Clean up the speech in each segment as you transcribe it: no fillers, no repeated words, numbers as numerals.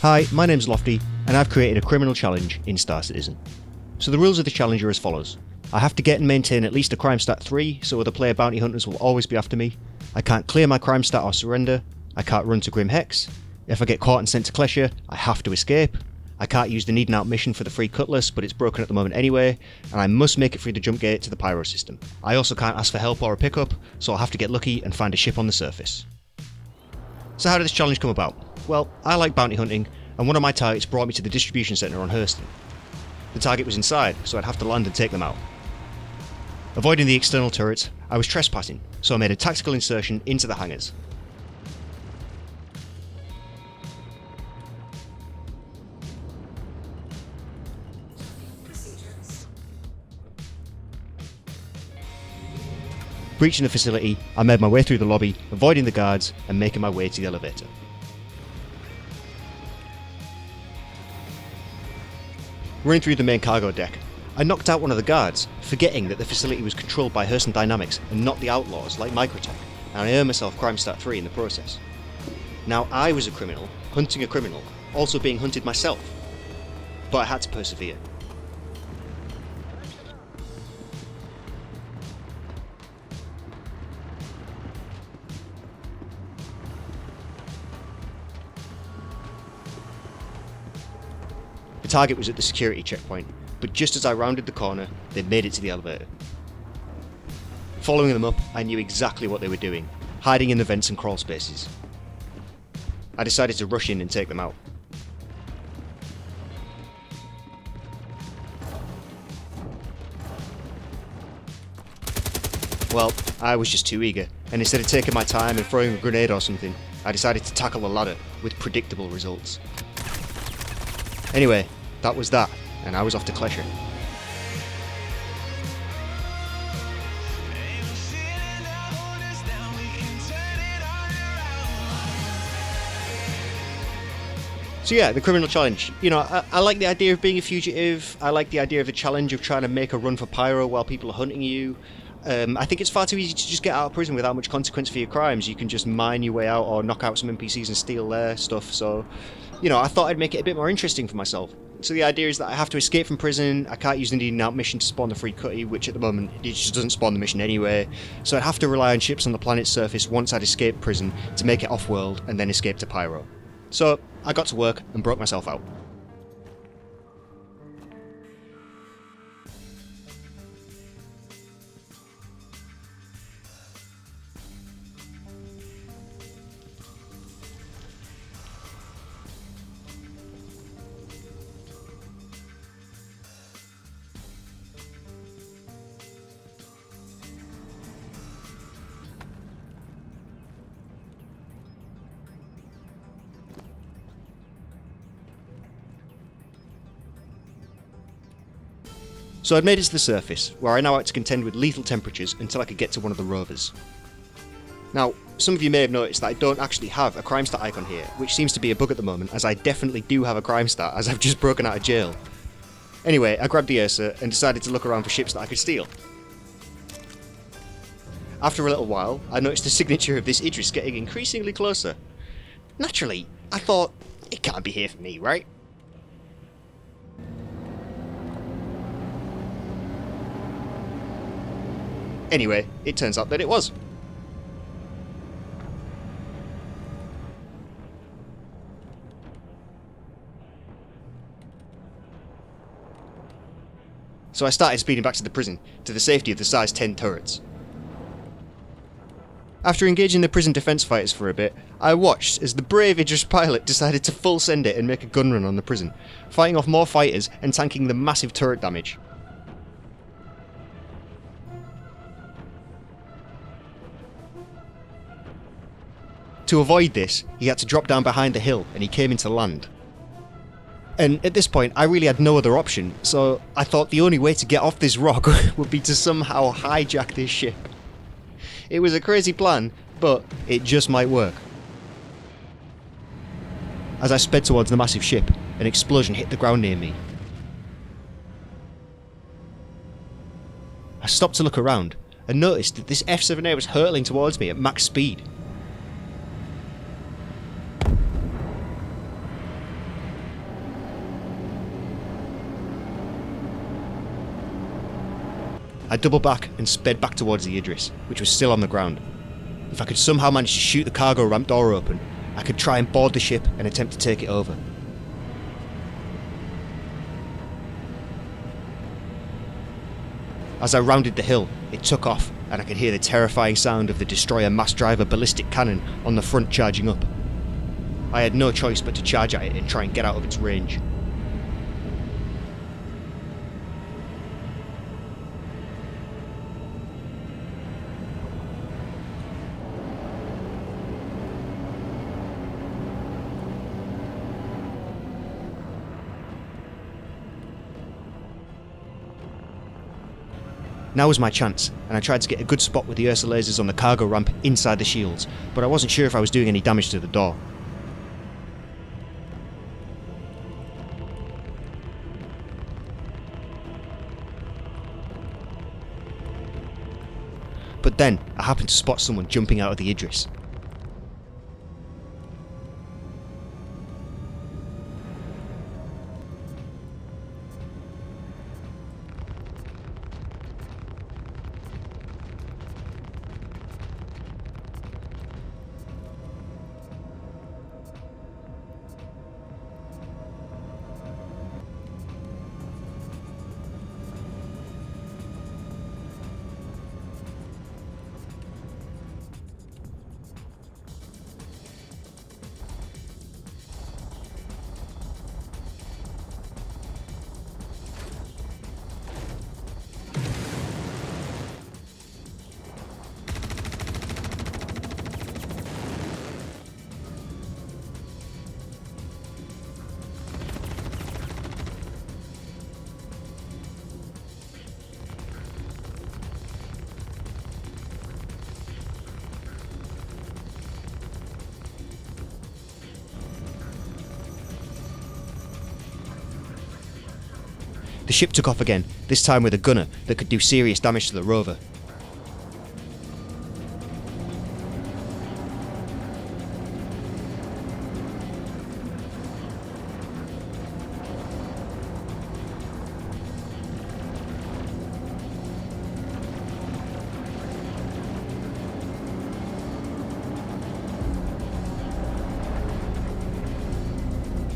Hi, my name's Lofty, and I've created a criminal challenge in Star Citizen. So the rules of the challenge are as follows. I have to get and maintain at least a crimestat 3, so other player bounty hunters will always be after me. I can't clear my crimestat or surrender. I can't run to Grim Hex. If I get caught and sent to Klescher, I have to escape. I can't use the Need An Out mission for the free Cutlass, but it's broken at the moment anyway, and I must make it through the jumpgate to the Pyro system. I also can't ask for help or a pickup, so I'll have to get lucky and find a ship on the surface. So how did this challenge come about? Well, I like bounty hunting, and one of my targets brought me to the distribution centre on Hurston. The target was inside, so I'd have to land and take them out. Avoiding the external turrets, I was trespassing, so I made a tactical insertion into the hangars. Breaching the facility, I made my way through the lobby, avoiding the guards and making my way to the elevator. Running through the main cargo deck, I knocked out one of the guards, forgetting that the facility was controlled by Hurston Dynamics and not the Outlaws like Microtech, and I earned myself crimestat 3 in the process. Now I was a criminal, hunting a criminal, also being hunted myself. But I had to persevere. The target was at the security checkpoint, but just as I rounded the corner, they made it to the elevator. Following them up, I knew exactly what they were doing, hiding in the vents and crawl spaces. I decided to rush in and take them out. Well, I was just too eager, and instead of taking my time and throwing a grenade or something, I decided to tackle the ladder, with predictable results. Anyway, that was that, and I was off to Klescher. So yeah, the criminal challenge. You know, I like the idea of being a fugitive. I like the idea of the challenge of trying to make a run for Pyro while people are hunting you. I think it's far too easy to just get out of prison without much consequence for your crimes. You can just mine your way out or knock out some NPCs and steal their stuff. So, you know, I thought I'd make it a bit more interesting for myself. So the idea is that I have to escape from prison. I can't use the Need An Out mission to spawn the free cutty, which at the moment it just doesn't spawn the mission anyway. So I'd have to rely on ships on the planet's surface once I'd escaped prison to make it off-world and then escape to Pyro. So I got to work and broke myself out. So I'd made it to the surface, where I now had to contend with lethal temperatures until I could get to one of the rovers. Now, some of you may have noticed that I don't actually have a crimestat icon here, which seems to be a bug at the moment, as I definitely do have a crimestat, as I've just broken out of jail. Anyway, I grabbed the Ursa and decided to look around for ships that I could steal. After a little while, I noticed the signature of this Idris getting increasingly closer. Naturally, I thought, it can't be here for me, right? Anyway, it turns out that it was. So I started speeding back to the prison, to the safety of the size 10 turrets. After engaging the prison defence fighters for a bit, I watched as the brave Idris pilot decided to full send it and make a gun run on the prison, fighting off more fighters and tanking the massive turret damage. To avoid this, he had to drop down behind the hill and he came into land. And at this point, I really had no other option, so I thought the only way to get off this rock would be to somehow hijack this ship. It was a crazy plan, but it just might work. As I sped towards the massive ship, an explosion hit the ground near me. I stopped to look around and noticed that this F7A was hurtling towards me at max speed. I doubled back and sped back towards the Idris, which was still on the ground. If I could somehow manage to shoot the cargo ramp door open, I could try and board the ship and attempt to take it over. As I rounded the hill, it took off, and I could hear the terrifying sound of the destroyer mass driver ballistic cannon on the front charging up. I had no choice but to charge at it and try and get out of its range. Now was my chance, and I tried to get a good spot with the Ursa lasers on the cargo ramp inside the shields, but I wasn't sure if I was doing any damage to the door. But then, I happened to spot someone jumping out of the Idris. The ship took off again, this time with a gunner that could do serious damage to the rover.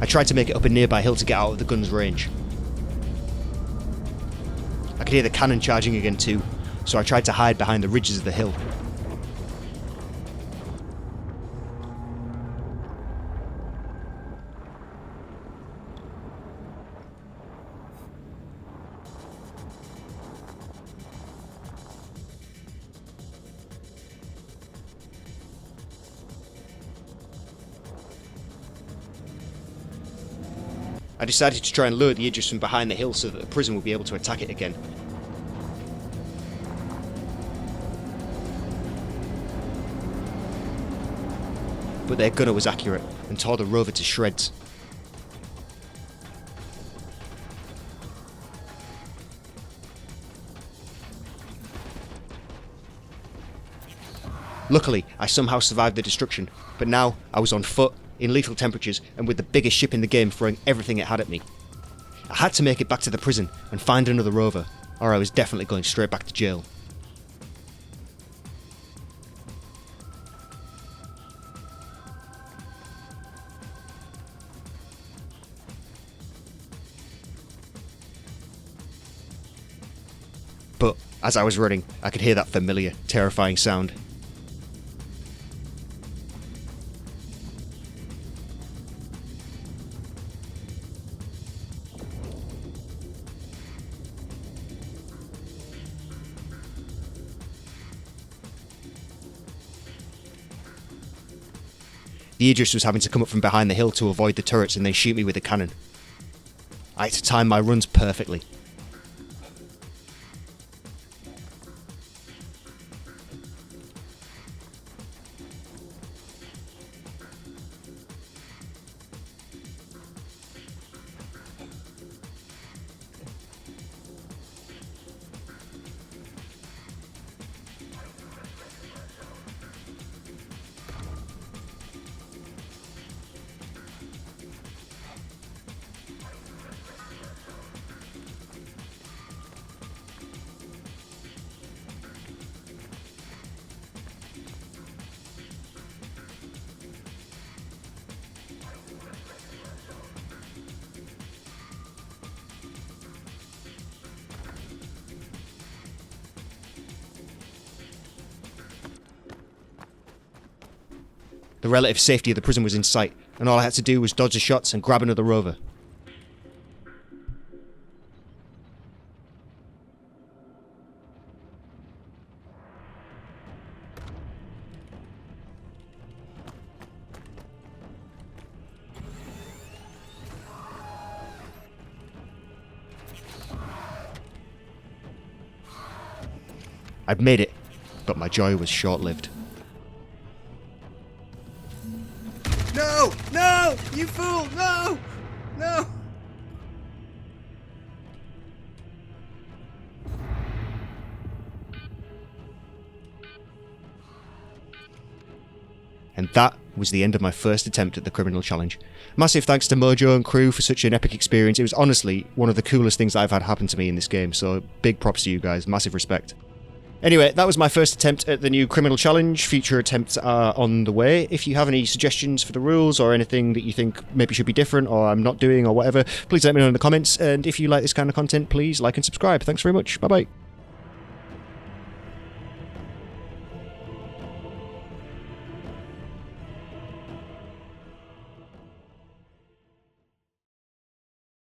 I tried to make it up a nearby hill to get out of the gun's range. I could hear the cannon charging again too, so I tried to hide behind the ridges of the hill. I decided to try and lure the Idris from behind the hill so that the prison would be able to attack it again. But their gunner was accurate and tore the rover to shreds. Luckily, I somehow survived the destruction, but now I was on foot, in lethal temperatures, and with the biggest ship in the game throwing everything it had at me. I had to make it back to the prison and find another rover, or I was definitely going straight back to jail. But as I was running, I could hear that familiar, terrifying sound. The Idris was having to come up from behind the hill to avoid the turrets and then shoot me with a cannon. I had to time my runs perfectly. The relative safety of the prison was in sight, and all I had to do was dodge the shots and grab another rover. I'd made it, but my joy was short-lived. No! No! You fool! No! No! And that was the end of my first attempt at the criminal challenge. Massive thanks to Mojo and crew for such an epic experience. It was honestly one of the coolest things I've had happen to me in this game, so big props to you guys, massive respect. Anyway, that was my first attempt at the new criminal challenge. Future attempts are on the way. If you have any suggestions for the rules or anything that you think maybe should be different or I'm not doing or whatever, please let me know in the comments. And if you like this kind of content, please like and subscribe. Thanks very much. Bye bye.